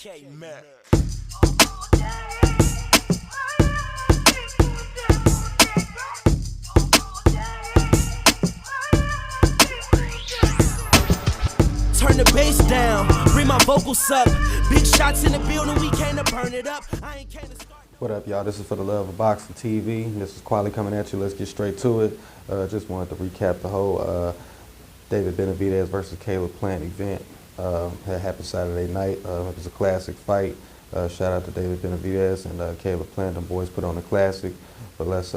Man. Turn the bass down, bring my vocals up. Big shots in the building, we came to burn it up. I ain't came to start. What up, y'all? This is For the Love of Boxing TV. This is Quali coming at you. Let's get straight to it. Just wanted to recap the whole David Benavidez versus Caleb Plant event that happened Saturday night. It was a classic fight. Shout out to David Benavidez and Caleb Plant. Them boys put on a classic. But let's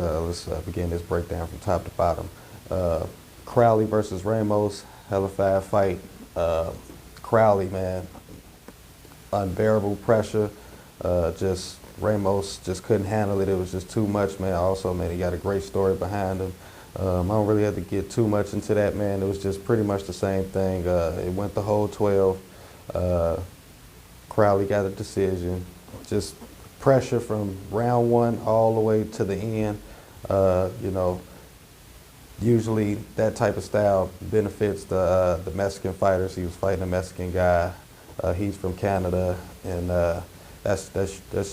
begin this breakdown from top to bottom. Crowley versus Ramos, hella fast fight. Crowley, man, unbearable pressure. Just Ramos just couldn't handle it. It was just too much, man. Also, man, he got a great story behind him. I don't really have to get too much into that, man. It was just pretty much the same thing. It went the whole 12. Crowley got a decision. Just pressure from round one all the way to the end. You know, usually that type of style benefits the Mexican fighters. He was fighting a Mexican guy. He's from Canada, and that's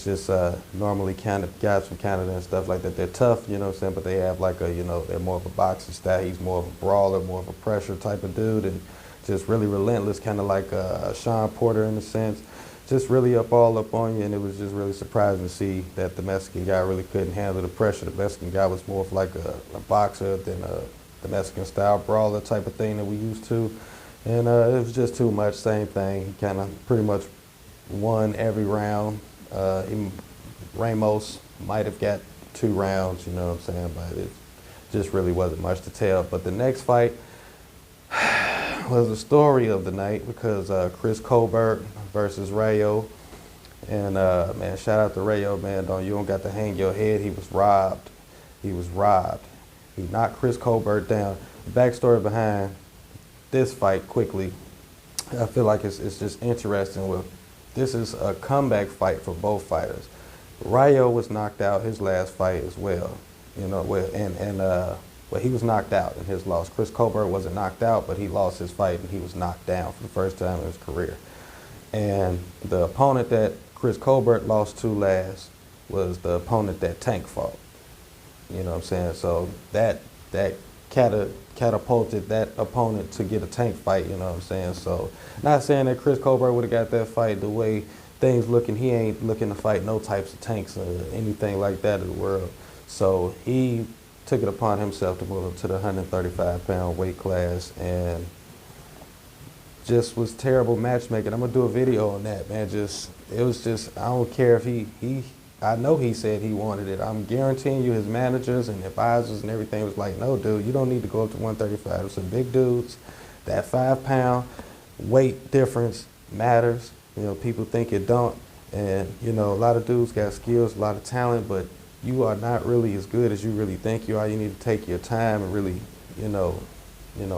just normally guys from Canada and stuff like that. They're tough, you know what I'm saying, but they have like a, you know, they're more of a boxing style. He's more of a brawler, more of a pressure type of dude, and just really relentless, kind of like Sean Porter in a sense. Just really all up on you, and it was just really surprising to see that the Mexican guy really couldn't handle the pressure. The Mexican guy was more of like a boxer than the Mexican style brawler type of thing that we used to. And it was just too much, same thing. He kind of pretty much won every round. Ramos might have got 2 rounds, you know what I'm saying, but it just really wasn't much to tell. But the next fight was the story of the night because Chris Colbert versus Rayo. And man, shout out to Rayo, man. You don't got to hang your head. He was robbed. He was robbed. He knocked Chris Colbert down. The backstory behind this fight quickly, I feel like it's just interesting. This is a comeback fight for both fighters. Rayo was knocked out his last fight as well, you know, well, he was knocked out in his loss. Chris Colbert wasn't knocked out, but he lost his fight and he was knocked down for the first time in his career. And the opponent that Chris Colbert lost to last was the opponent that Tank fought. You know what I'm saying? So that catapulted that opponent to get a Tank fight, you know what I'm saying? So not saying that Chris Colbert would have got that fight. The way things looking, he ain't looking to fight no types of Tanks or anything like that in the world. So he took it upon himself to move up to the 135-pound weight class, and just was terrible matchmaking. I'm gonna do a video on that, man. It was just, I don't care if I know he said he wanted it. I'm guaranteeing you his managers and advisors and everything was like, no, dude, you don't need to go up to 135. There's some big dudes. That 5-pound weight difference matters. You know, people think it don't. And, you know, a lot of dudes got skills, a lot of talent, but you are not really as good as you really think you are. You need to take your time and really, you know,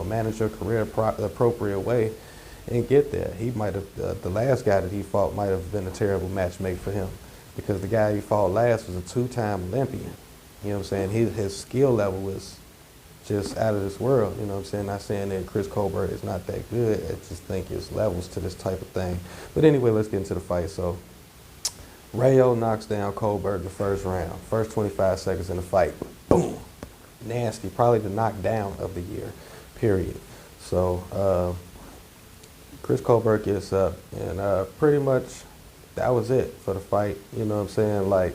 manage your career the appropriate way and get there. He might have, the last guy that he fought might have been a terrible matchmate for him, because the guy he fought last was a 2-time Olympian. You know what I'm saying? His skill level was just out of this world. You know what I'm saying? Not saying that Chris Colbert is not that good. I just think there's levels to this type of thing. But anyway, let's get into the fight. So Rayo knocks down Colbert in the first round. First 25 seconds in the fight. Boom. Nasty. Probably the knockdown of the year, period. So Chris Colbert gets up, and pretty much that was it for the fight. You know what I'm saying? Like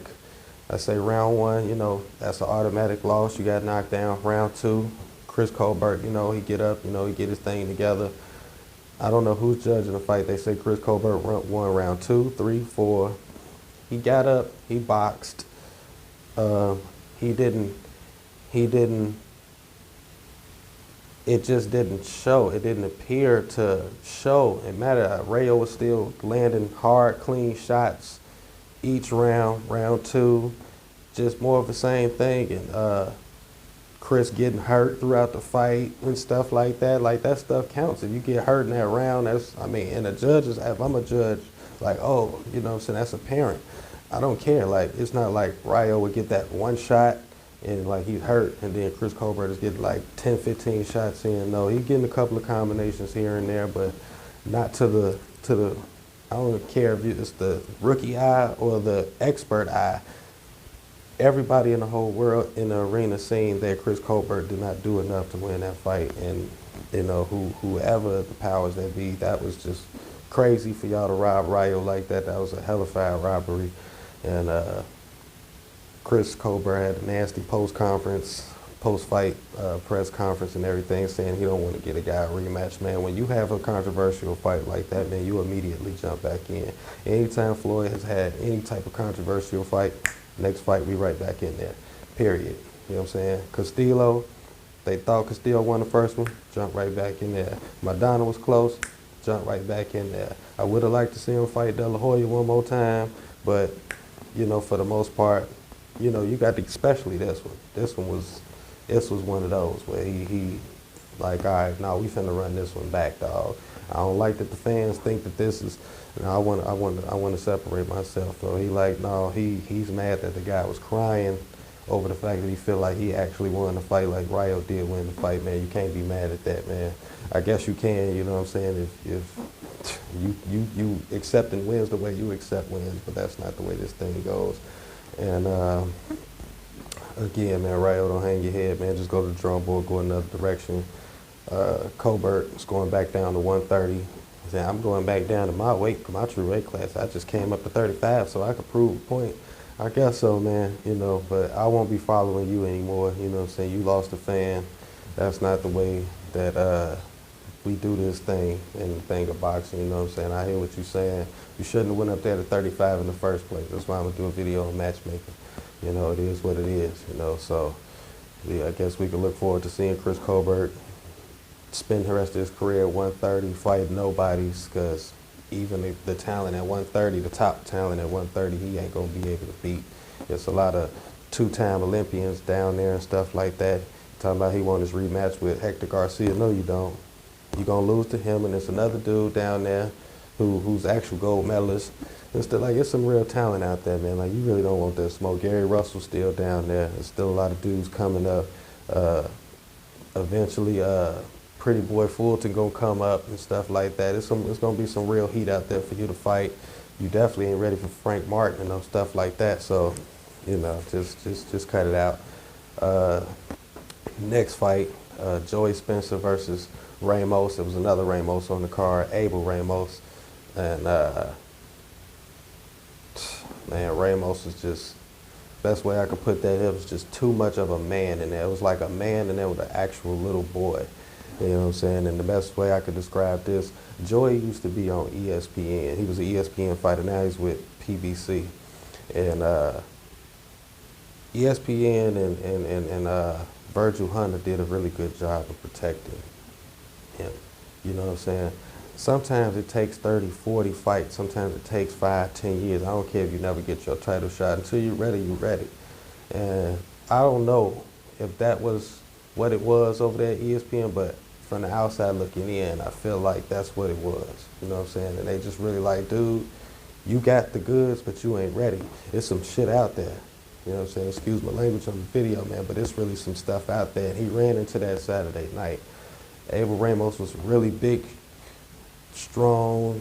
I say, round one, you know, that's an automatic loss. You got knocked down. Round two, Chris Colbert, you know, he get up, you know, he get his thing together. I don't know who's judging the fight. They say Chris Colbert won round 2, 3, 4. He got up, he boxed. It just didn't show. It didn't appear to show. It mattered. Rayo was still landing hard, clean shots each round. Round 2, just more of the same thing. And Chris getting hurt throughout the fight and stuff like that. Like, that stuff counts. If you get hurt in that round, that's, I mean, and the judges, if I'm a judge, like, oh, you know what I'm saying, that's apparent. I don't care. Like, it's not like Rayo would get that one shot and like he's hurt, and then Chris Colbert is getting like 10, 15 shots in. No, he's getting a couple of combinations here and there, but not to the I don't care if it's the rookie eye or the expert eye. Everybody in the whole world in the arena saying that Chris Colbert did not do enough to win that fight, and whoever the powers that be, that was just crazy for y'all to rob Rayo like that. That was a hellified robbery, and Chris Colbert had a nasty post-fight press conference and everything, saying he don't want to get a guy a rematch. Man, when you have a controversial fight like that, man, you immediately jump back in. Anytime Floyd has had any type of controversial fight, next fight we right back in there, period. You know what I'm saying? Castillo, they thought Castillo won the first one, jump right back in there. Madonna was close, jump right back in there. I would have liked to see him fight De La Hoya one more time, but, for the most part, you got especially this one. This was one of those where he like, all right, now we finna run this one back, dog. I don't like that the fans think that this is, I want to separate myself. So he like, no, he's mad that the guy was crying over the fact that he feel like he actually won the fight like Rayo did win the fight, man. You can't be mad at that, man. I guess you can, you know what I'm saying, if you accepting wins the way you accept wins, but that's not the way this thing goes. And again, man, Rayo, don't hang your head, man. Just go to the drawing board, go another direction. Colbert is going back down to 130. Saying, I'm going back down to my true weight class. I just came up to 35, so I could prove a point. I guess so, man, but I won't be following you anymore, you know what I'm saying? You lost a fan. That's not the way that we do this thing and the thing of boxing, you know what I'm saying? I hear what you're saying. You shouldn't have went up there to 35 in the first place. That's why I'm gonna do a video on matchmaking. It is what it is, so yeah, I guess we can look forward to seeing Chris Colbert spend the rest of his career at 130, fight nobodies, because even the talent at 130, the top talent at 130, he ain't gonna be able to beat. There's a lot of two-time Olympians down there and stuff like that. Talking about he won his rematch with Hector Garcia. No, you don't. You're gonna lose to him, and there's another dude down there who's actual gold medalist. It's some real talent out there, man. Like, you really don't want that smoke. Gary Russell's still down there. There's still a lot of dudes coming up. Eventually, Pretty Boy Fulton gonna come up and stuff like that. It's gonna be some real heat out there for you to fight. You definitely ain't ready for Frank Martin and stuff like that. So, just cut it out. Next fight, Joey Spencer versus Ramos. There was another Ramos on the card, Abel Ramos, and man, Ramos is just, best way I could put that, it was just too much of a man in there. It was like a man in there with an actual little boy. You know what I'm saying? And the best way I could describe this, Joey used to be on ESPN. He was an ESPN fighter. Now he's with PBC. And ESPN and Virgil Hunter did a really good job of protecting him. You know what I'm saying? Sometimes it takes 30, 40 fights. Sometimes it takes 5, 10 years. I don't care if you never get your title shot. Until you're ready, you're ready. And I don't know if that was what it was over there at ESPN, but from the outside looking in, I feel like that's what it was. You know what I'm saying? And they just really like, dude, you got the goods, but you ain't ready. There's some shit out there. You know what I'm saying? Excuse my language on the video, man, but it's really some stuff out there. And he ran into that Saturday night. Abel Ramos was really big, strong,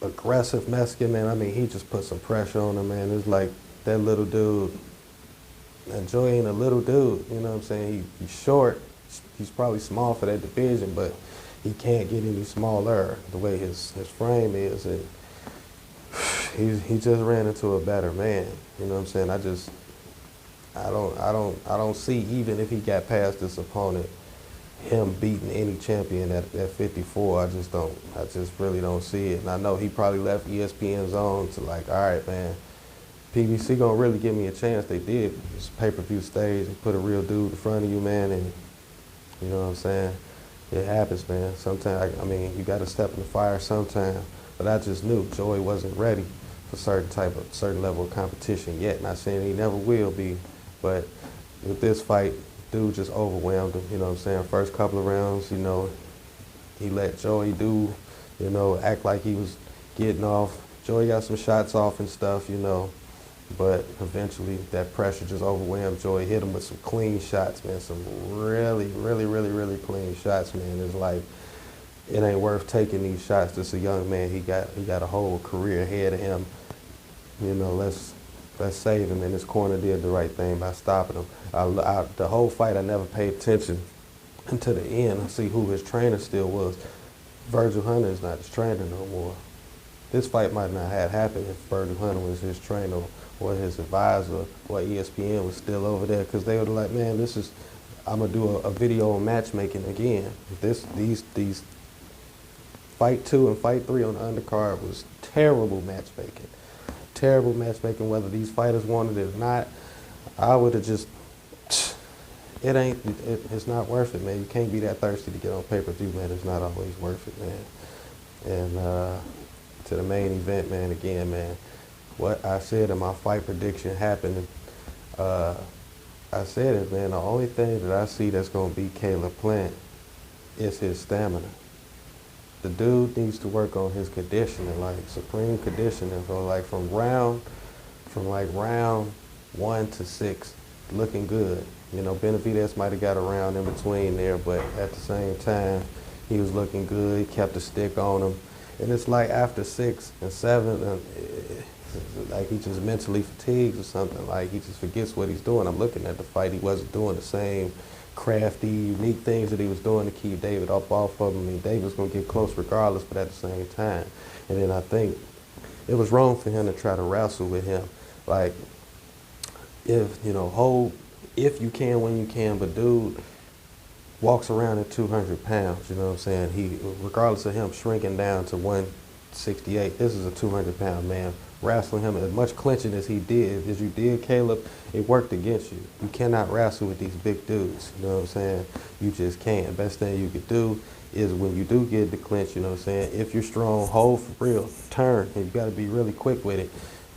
aggressive Mexican, man. I mean, he just put some pressure on him, man. It's like that little dude. And Joey ain't a little dude, you know what I'm saying? He's short. He's probably small for that division, but he can't get any smaller the way his frame is. And he just ran into a better man. You know what I'm saying? I don't see, even if he got past this opponent, him beating any champion at 54. I just really don't see it. And I know he probably left ESPN Zone to like, all right, man, PBC gonna really give me a chance. They did. It's a pay-per-view stage. They put a real dude in front of you, man, and you know what I'm saying? It happens, man. Sometimes, I mean, you gotta step in the fire sometime. But I just knew Joey wasn't ready for certain level of competition yet. Not saying he never will be, but with this fight, dude just overwhelmed him. You know what I'm saying? First couple of rounds, he let Joey act like he was getting off. Joey got some shots off and stuff, but eventually that pressure just overwhelmed Joey. Hit him with some clean shots, man. Some really, really, really, really clean shots, man. It's like it ain't worth taking these shots. This a young man. He got a whole career ahead of him. You know, let's save him. And his corner did the right thing by stopping him. The whole fight, I never paid attention until the end. I see who his trainer still was. Virgil Hunter is not his trainer no more. This fight might not have happened if Virgil Hunter was his trainer or his advisor or ESPN was still over there, because they were like, man, I'm gonna do a video on matchmaking again. These fight 2 and fight 3 on the undercard was terrible matchmaking. Terrible matchmaking, whether these fighters wanted it or not. I would have just, it's not worth it, man. You can't be that thirsty to get on pay-per-view, man. It's not always worth it, man. And to the main event, man, again, man, what I said in my fight prediction happened. I said it, man, the only thing that I see that's going to beat Caleb Plant is his stamina. The dude needs to work on his conditioning, like supreme conditioning, from round 1 to 6, looking good. You know, Benavidez might have got a round in between there, but at the same time, he was looking good. He kept the stick on him. And it's like after 6 and 7, like he just mentally fatigues or something. Like he just forgets what he's doing. I'm looking at the fight. He wasn't doing the same crafty, unique things that he was doing to keep David up off of him. I mean, David was going to get close regardless, but at the same time. And then I think it was wrong for him to try to wrestle with him. Like, if you can, when you can, but dude walks around at 200 pounds, you know what I'm saying? He, regardless of him shrinking down to 168, this is a 200-pound man. Wrestling him as much clinching as you did, Caleb, it worked against you. You cannot wrestle with these big dudes, you know what I'm saying? You just can't. Best thing you could do is when you do get the clinch, you know what I'm saying? If you're strong, hold for real, turn, and you got to be really quick with it,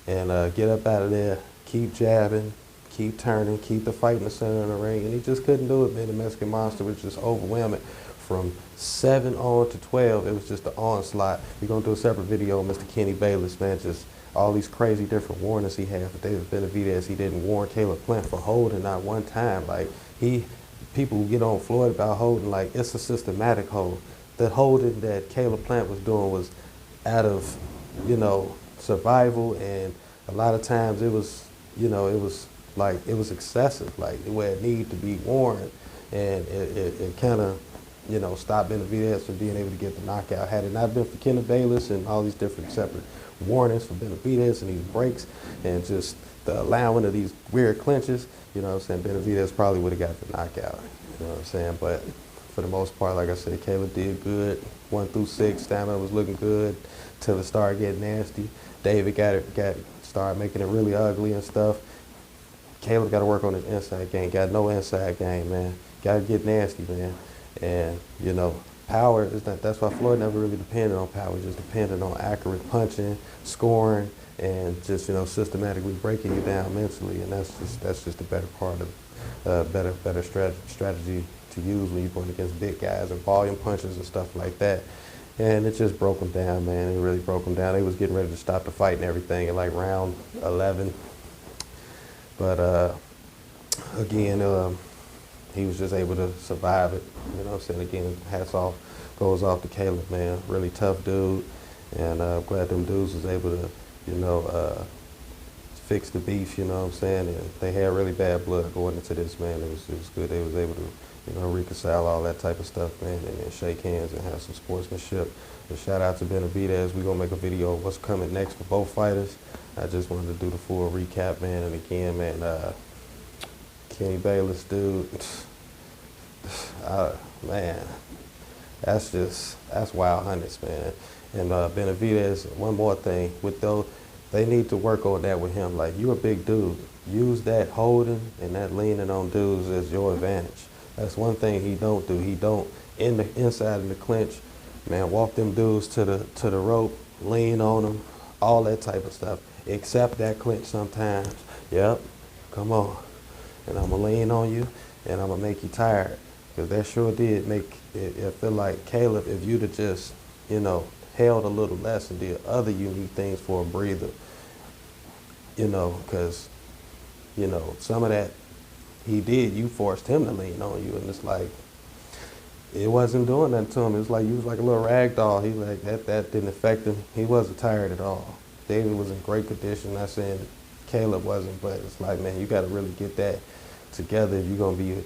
and get up out of there, keep jabbing, keep turning, keep the fight in the center of the ring, and he just couldn't do it, man. The Mexican Monster was just overwhelming. From 7 on to 12, it was just an onslaught. We're going to do a separate video on Mr. Kenny Bayless, man, just all these crazy different warnings he had for David Benavidez. He didn't warn Caleb Plant for holding not one time. Like, people get on Floyd about holding, like, it's a systematic hold. The holding that Caleb Plant was doing was out of, survival, and a lot of times it was excessive, like where it needed to be warned, and it kind of, stopped Benavidez from being able to get the knockout. Had it not been for Kenny Bayless and all these different separate warnings for Benavidez and these breaks and just the allowing of these weird clinches, you know what I'm saying, Benavidez probably would have got the knockout, you know what I'm saying? But for the most part, like I said, Caleb did good. 1 through 6, stamina was looking good till it started getting nasty. David started making it really ugly and stuff. Caleb got to work on his inside game. Got no inside game, man. Got to get nasty, man. And, power is that's why Floyd never really depended on power. He just depended on accurate punching, scoring, and just, systematically breaking you down mentally. And that's just the better part of better strategy to use when you're going against big guys and volume punches and stuff like that. And it just broke them down, man. It really broke them down. They was getting ready to stop the fight and everything at like round 11. But again, he was just able to survive it. You know what I'm saying? Again, hats off, goes off to Caleb, man. Really tough dude. And I'm glad them dudes was able to, fix the beef, you know what I'm saying? And they had really bad blood going into this, man. It was good. They was able to, reconcile all that type of stuff, man, and shake hands and have some sportsmanship. And shout out to Benavidez. We're going to make a video of what's coming next for both fighters. I just wanted to do the full recap, man. And again, man, Kenny Bayless, dude, man, that's wild hundreds, man. And Benavidez, one more thing, they need to work on that with him. Like, you're a big dude. Use that holding and that leaning on dudes as your advantage. That's one thing he don't do. He don't, inside of the clinch, man, walk them dudes to the rope, lean on them, all that type of stuff. Accept that clinch sometimes. Yep, come on. And I'm going to lean on you, and I'm going to make you tired. Because that sure did make it feel like Caleb, if you'd have just, held a little less and did other unique things for a breather, because, some of that he did, you forced him to lean on you. And it's like, it wasn't doing nothing to him. It was like he was like a little rag doll. He like that didn't affect him. He wasn't tired at all. David was in great condition. Not saying Caleb wasn't, but it's like, man, you got to really get that together if you're gonna be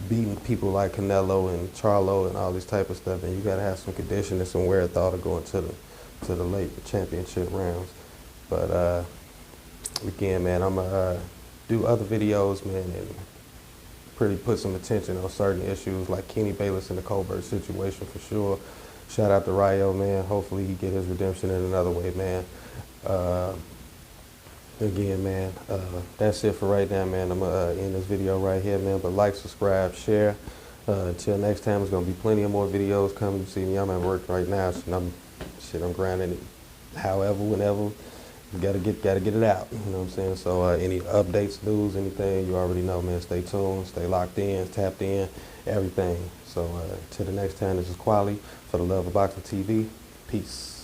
beating people like Canelo and Charlo and all this type of stuff. And you got to have some condition and some wherewithal to go into the late championship rounds. But again, man, I'm gonna do other videos, man, and pretty put some attention on certain issues like Kenny Bayless and the Colbert situation for sure. Shout out to Ryo, man. Hopefully he get his redemption in another way, man. Again, man, that's it for right now, man. I'm gonna end this video right here, man. But like, subscribe, share. Until next time, there's gonna be plenty of more videos coming. You see me, I'm at work right now, so I'm grinding it. However, whenever. Gotta get it out, you know what I'm saying? So any updates, news, anything, you already know, man. Stay tuned, stay locked in, tapped in, everything. So till the next time, this is Quali for the Love of Boxing TV. Peace.